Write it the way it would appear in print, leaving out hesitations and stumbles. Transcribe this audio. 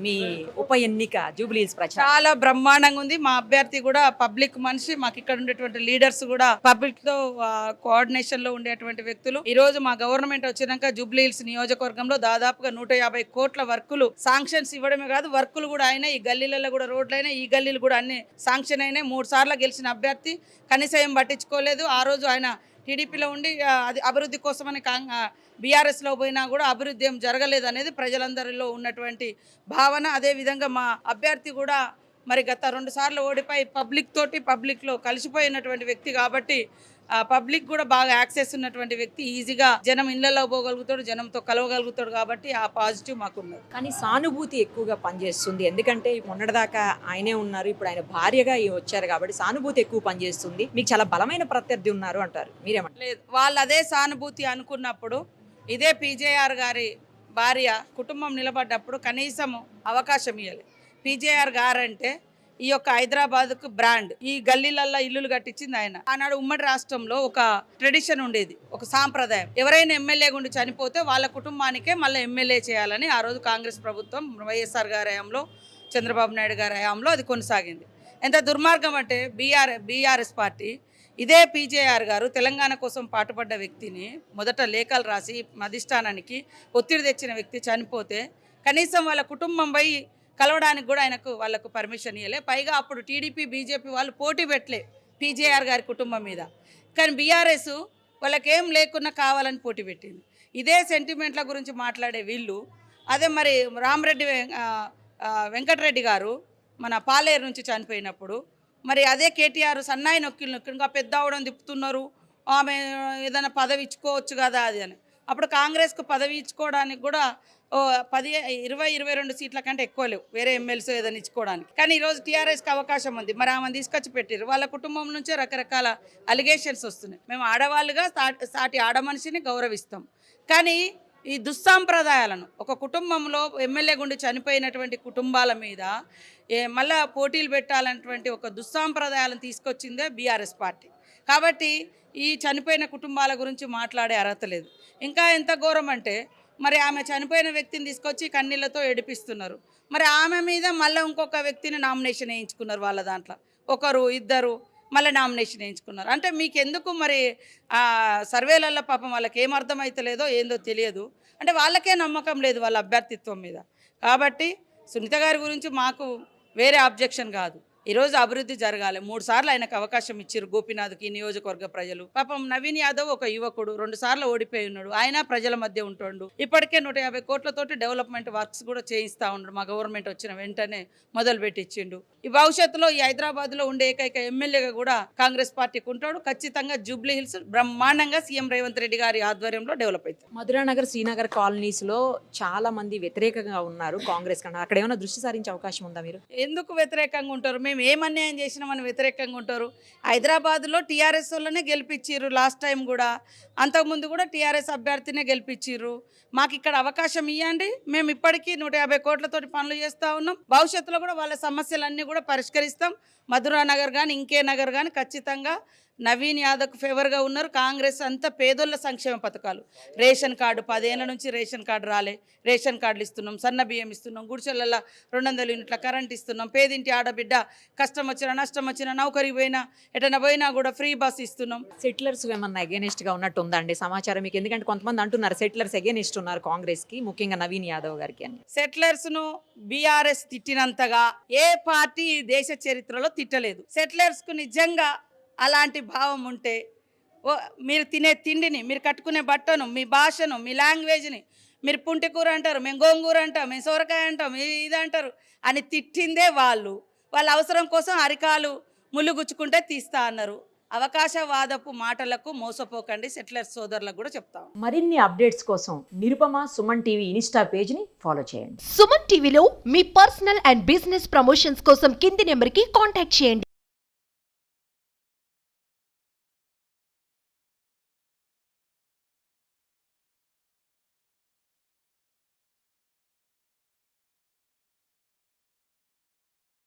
మీ ఉప ఎన్నిక జూబ్లీహిల్స్ ప్రచారం? చాలా బ్రహ్మాండంగా ఉంది. మా అభ్యర్థి కూడా పబ్లిక్ మనిషి. మాకు ఇక్కడ ఉండేటువంటి లీడర్స్ కూడా పబ్లిక్ తో కోఆర్డినేషన్ లో ఉండేటువంటి వ్యక్తులు. ఈ రోజు మా గవర్నమెంట్ వచ్చినాక జూబ్లీహిల్స్ నియోజకవర్గంలో దాదాపుగా 150 కోట్ల వర్కులు శాంక్షన్స్ ఇవ్వడమే కాదు, వర్కులు కూడా అయినాయి. ఈ గల్లీలలో కూడా రోడ్లు అయినాయి, ఈ గల్లీలు కూడా అన్ని శాంక్షన్ అయినాయి. 3 సార్లు గెలిచిన అభ్యర్థి కనీసం ఏం పట్టించుకోలేదు. ఆ రోజు ఆయన టీడీపీలో ఉండి అది అభివృద్ధి కోసమని బీఆర్ఎస్లో పోయినా కూడా అభివృద్ధి ఏం జరగలేదు అనేది ప్రజలందరిలో ఉన్నటువంటి భావన. అదేవిధంగా మా అభ్యర్థి కూడా మరి గత 2 సార్లు ఓడిపోయి పబ్లిక్లో కలిసిపోయినటువంటి వ్యక్తి కాబట్టి పబ్లిక్ కూడా బాగా యాక్సెస్ ఉన్నటువంటి వ్యక్తి. ఈజీగా జనం ఇళ్లలో పోగలుగుతాడు, జనంతో కలవగలుగుతాడు కాబట్టి ఆ పాజిటివ్ మాకున్నది. కానీ సానుభూతి ఎక్కువగా పనిచేస్తుంది. ఎందుకంటే మొన్నటిదాకా ఆయనే ఉన్నారు, ఇప్పుడు ఆయన భార్యగా వచ్చారు కాబట్టి సానుభూతి ఎక్కువ పనిచేస్తుంది. మీకు చాలా బలమైన ప్రత్యర్థి ఉన్నారు అంటారు, మీరేమంటారు? లేదు, వాళ్ళు అదే సానుభూతి అనుకున్నప్పుడు ఇదే పీజేఆర్ గారి భార్య కుటుంబం నిలబడ్డప్పుడు కనీసం అవకాశం ఇవ్వాలి. పీజేఆర్ గారంటే ఈ యొక్క హైదరాబాద్కు బ్రాండ్. ఈ గల్లీలల్లో ఇల్లులు కట్టించింది ఆయన. ఆనాడు ఉమ్మడి రాష్ట్రంలో ఒక ట్రెడిషన్ ఉండేది, ఒక సాంప్రదాయం. ఎవరైనా ఎమ్మెల్యే గుండి చనిపోతే వాళ్ళ కుటుంబానికే మళ్ళీ ఎమ్మెల్యే చేయాలని ఆ రోజు కాంగ్రెస్ ప్రభుత్వం వైఎస్ఆర్ గారి హయాంలో, చంద్రబాబు నాయుడు గారి హయాంలో అది కొనసాగింది. ఎంత దుర్మార్గం అంటే బీఆర్ఎస్ పార్టీ ఇదే పీజేఆర్ గారు తెలంగాణ కోసం పాటుపడ్డ వ్యక్తిని మొదట లేఖలు రాసి అధిష్టానానికి ఒత్తిడి తెచ్చిన వ్యక్తి చనిపోతే కనీసం వాళ్ళ కుటుంబం పోయి కలవడానికి కూడా వాళ్ళకు పర్మిషన్ ఇవ్వలే. పైగా అప్పుడు టీడీపీ బీజేపీ వాళ్ళు పోటీ పెట్టలే పీజేఆర్ గారి కుటుంబం మీద. కానీ బీఆర్ఎస్ వాళ్ళకేం లేకున్నా కావాలని పోటీ పెట్టింది. ఇదే సెంటిమెంట్ల గురించి మాట్లాడే వీళ్ళు అదే మరి రామరెడ్డి వెంకటరెడ్డి గారు మన పాలేరు నుంచి చనిపోయినప్పుడు మరి అదే కేటీఆర్ సన్నాయి నొక్కిలు ఇంకా పెద్ద అవడం తిప్పుతున్నారు, ఆమె ఏదైనా పదవి ఇచ్చుకోవచ్చు కదా అది అని. అప్పుడు కాంగ్రెస్కు పదవి ఇచ్చుకోవడానికి కూడా 20-22 సీట్ల కంటే ఎక్కువ లేవు వేరే ఎమ్మెల్సీ ఏదైనా ఇచ్చుకోవడానికి. కానీ ఈరోజు టీఆర్ఎస్కి అవకాశం ఉంది. మరి ఆమెను తీసుకొచ్చి పెట్టారు. వాళ్ళ కుటుంబం నుంచే రకరకాల అలిగేషన్స్ వస్తున్నాయి. మేము ఆడవాళ్ళుగా సాటి ఆడమనిషిని గౌరవిస్తాం. కానీ ఈ దుస్సాంప్రదాయాలను ఒక కుటుంబంలో ఎమ్మెల్యే గుండి చనిపోయినటువంటి కుటుంబాల మీద మళ్ళా పోటీలు పెట్టాలన్నటువంటి ఒక దుస్సాంప్రదాయాలను తీసుకొచ్చిందే బీఆర్ఎస్ పార్టీ. కాబట్టి ఈ చనిపోయిన కుటుంబాల గురించి మాట్లాడే అర్హత లేదు. ఇంకా ఎంత ఘోరం అంటే మరి ఆమె చనిపోయిన వ్యక్తిని తీసుకొచ్చి కన్నీళ్లతో ఏడిపిస్తున్నారు. మరి ఆమె మీద మళ్ళీ ఇంకొక వ్యక్తిని నామినేషన్ వేయించుకున్నారు. వాళ్ళ దాంట్లో ఒకరు ఇద్దరు మళ్ళీ నామినేషన్ వేయించుకున్నారు. అంటే మీకు ఎందుకు మరి సర్వేలల్లో పాపం వాళ్ళకి ఏమర్థమవుతలేదో ఏందో తెలియదు. అంటే వాళ్ళకే నమ్మకం లేదు వాళ్ళ అభ్యర్థిత్వం మీద. కాబట్టి సునీత గారి గురించి మాకు వేరే అబ్జెక్షన్ కాదు. ఈరోజు అభివృద్ధి జరగాలి. 3 సార్లు ఆయనకు అవకాశం ఇచ్చారు గోపీనాథ్కి నియోజకవర్గ ప్రజలు. పాపం నవీన్ యాదవ్ ఒక యువకుడు, 2 సార్లు ఓడిపోయి ఉన్నాడు. ఆయన ప్రజల మధ్య ఉంటుండు. ఇప్పటికే 150 కోట్లతోటి డెవలప్మెంట్ వర్క్స్ కూడా చేయిస్తూ ఉన్నాడు. మా గవర్నమెంట్ వచ్చిన వెంటనే మొదలుపెట్టించిండు. ఈ భవిష్యత్తులో ఈ హైదరాబాద్లో ఉండే ఏకైక ఎమ్మెల్యేగా కూడా కాంగ్రెస్ పార్టీకి ఉంటాడు. ఖచ్చితంగా జూబ్లీ హిల్స్ బ్రహ్మాండంగా సీఎం రేవంత్ రెడ్డి గారి ఆధ్వర్యంలో డెవలప్ అవుతుంది. మధురానగర్, శ్రీనగర్ కాలనీస్లో చాలా మంది వ్యతిరేకంగా ఉన్నారు కాంగ్రెస్ కన్నా. అక్కడ ఏమైనా దృష్టి సారించే అవకాశం ఉందా? మీరు ఎందుకు వ్యతిరేకంగా ఉంటారు? మేము ఏం అన్యాయం చేసినామని వ్యతిరేకంగా ఉంటారు? హైదరాబాద్లో టీఆర్ఎస్ వాళ్ళనే గెలిపించారు లాస్ట్ టైం కూడా. అంతకుముందు కూడా టీఆర్ఎస్ అభ్యర్థినే గెలిపించారు. మాకు ఇక్కడ అవకాశం ఇవ్వండి. మేము ఇప్పటికీ 150 కోట్లతోటి పనులు చేస్తూ ఉన్నాం. భవిష్యత్తులో కూడా వాళ్ళ సమస్యలన్నీ కూడా పరిష్కరిస్తాం. మధురానగర్ కానీ ఇంకే నగర్ కానీ ఖచ్చితంగా నవీన్ యాదవ్కు ఫేవర్గా ఉన్నారు. కాంగ్రెస్ అంతా పేదోళ్ళ సంక్షేమ పథకాలు, రేషన్ కార్డు 10 ఏళ్ళ నుంచి రేషన్ కార్డు రాలే, రేషన్ కార్డులు ఇస్తున్నాం, సన్న బియ్యం ఇస్తున్నాం, గుడిసెలల్లో 200 యూనిట్ల కరెంట్ ఇస్తున్నాం, పేదింటి ఆడబిడ్డ కష్టం వచ్చినా నష్టం వచ్చినా నౌకరికి పోయినా ఎటైనా పోయినా కూడా ఫ్రీ బస్ ఇస్తున్నాం. సెటిలర్స్ ఏమన్నా అగేనిస్ట్గా ఉన్నట్టు ఉందండి సమాచారం మీకు? ఎందుకంటే కొంతమంది అంటున్నారు సెటిలర్స్ అగేనిస్ట్ ఉన్నారు కాంగ్రెస్కి, ముఖ్యంగా నవీన్ యాదవ్ గారికి అని. సెటిలర్స్ను బీఆర్ఎస్ తిట్టినంతగా ఏ పార్టీ దేశ చరిత్రలో తిట్టలేదు. సెటిలర్స్కు నిజంగా అలాంటి భావం ఉంటే మీరు తినే తిండిని, మీరు కట్టుకునే బట్టను, మీ భాషను, మీ లాంగ్వేజ్ని మీరు పుంటికూర అంటారు, మేము గోంగూర అంటాం, మేము సొరకాయ అంటాం, ఇది అంటారు అని తిట్టిందే వాళ్ళు. వాళ్ళ అవసరం కోసం అరికాలు ముళ్ళు గుచ్చుకుంటే తీస్తా అన్నారు. అవకాశవాదపు మాటలకు మోసపోకండి. సెటిలర్స్ సోదరులకు కూడా చెప్తాం. మరిన్ని అప్డేట్స్ కోసం నిరుపమ సుమన్ టీవీ ఇన్స్టా పేజ్ని ఫాలో చేయండి. సుమన్ టీవీలో మీ పర్సనల్ అండ్ బిజినెస్ ప్రమోషన్స్ కోసం కింది నెంబర్కి కాంటాక్ట్ చేయండి.